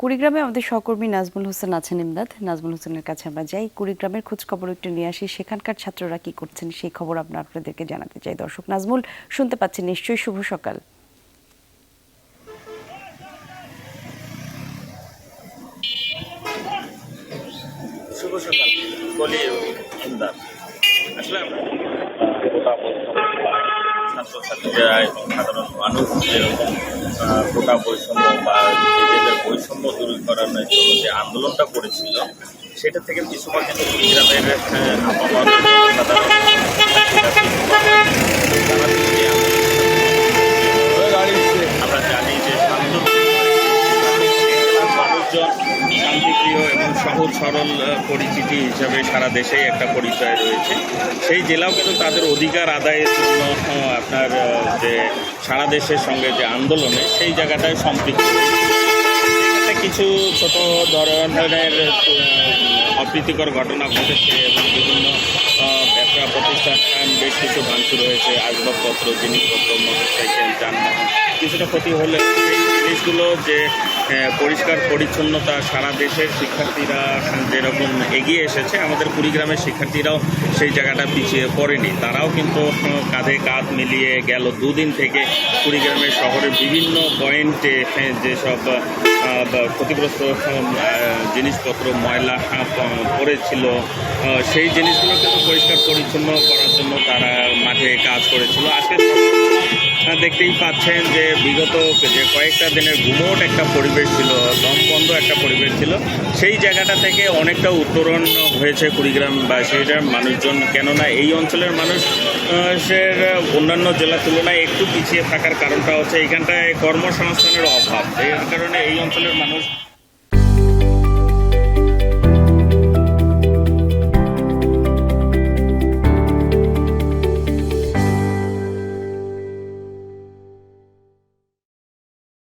কুড়িগ্রামে আমাদের সহকর্মী নাজমুল হোসেন আছেন ইমদাদ। নাজমুল হোসেনের কাছে আমরা যাই, কুড়িগ্রামের খোঁজ খবর একটু নিয়ে আসি। সেখানকার ছাত্ররা কি করছেন সেই খবর আমরা আপনাদেরকে জানাতে চাই। দর্শক, নাজমুল শুনতে পাচ্ছেন নিশ্চয়ই? শুভ সকাল। শুভ সকাল বলি ইমদাদ। আসলে ছাত্রছাত্রীরা এবং সাধারণ মানুষ যেরকম কোটা বৈষম্য বা নিজেদের বৈষম্য দূর করানোর জন্য যে আন্দোলনটা করেছিল, সেটা থেকে পিছুপা কিন্তু কুড়িগ্রামের আবহাওয়ার আমরা জানি যে মানুষজন শান্তিপ্রিয় এবং সহজ সরল পরিচিতি হিসাবে সারা দেশেই একটা পরিচয় রয়েছে। সেই জেলাও কিন্তু তাদের অধিকার আদায়ের জন্য আপনার যে সারা দেশের সঙ্গে যে আন্দোলনে সেই জায়গাটায় সম্পৃক্ত হয়েছে। কিছু ছোট ধরনের অপ্রীতিকর ঘটনা ঘটেছে এবং বিভিন্ন ব্যবসা প্রতিষ্ঠান বেশ কিছু ভাঙচুর হয়েছে, আসবাবপত্র, জিনিসপত্র, মোটরসাইকেল, যানবাহন কিছুটা ক্ষতি হলে সেই জিনিসগুলো যে পরিষ্কার পরিচ্ছন্নতা সারা দেশের শিক্ষার্থীরা যেরকম এগিয়ে এসেছে, আমাদের কুড়িগ্রামের শিক্ষার্থীরাও সেই জায়গাটা পিছিয়ে পড়েনি। তারাও কিন্তু কাঁধে কাঁধ মিলিয়ে গেল দুদিন থেকে কুড়িগ্রামের শহরের বিভিন্ন পয়েন্টে যেসব ক্ষতিগ্রস্ত জিনিসপত্র ময়লা পড়েছিল সেই জিনিসগুলো কিন্তু পরিষ্কার পরিচ্ছন্ন করার জন্য তারা মাঠে কাজ করেছিল। আজকে দেখতেই পাচ্ছেন যে বিগত যে কয়েকটা দিনের গুমোট একটা পরিবেশ ছিল, দমবন্ধ একটা পরিবেশ ছিল, সেই জায়গাটা থেকে অনেকটা উত্তরণ হয়েছে কুড়িগ্রামবাসীর মানুষজন। কেননা এই অঞ্চলের মানুষের অন্যান্য জেলার তুলনায় একটু পিছিয়ে থাকার কারণটা হচ্ছে এইখানটায় কর্মসংস্থানের অভাব। এই কারণে এই অঞ্চলের মানুষ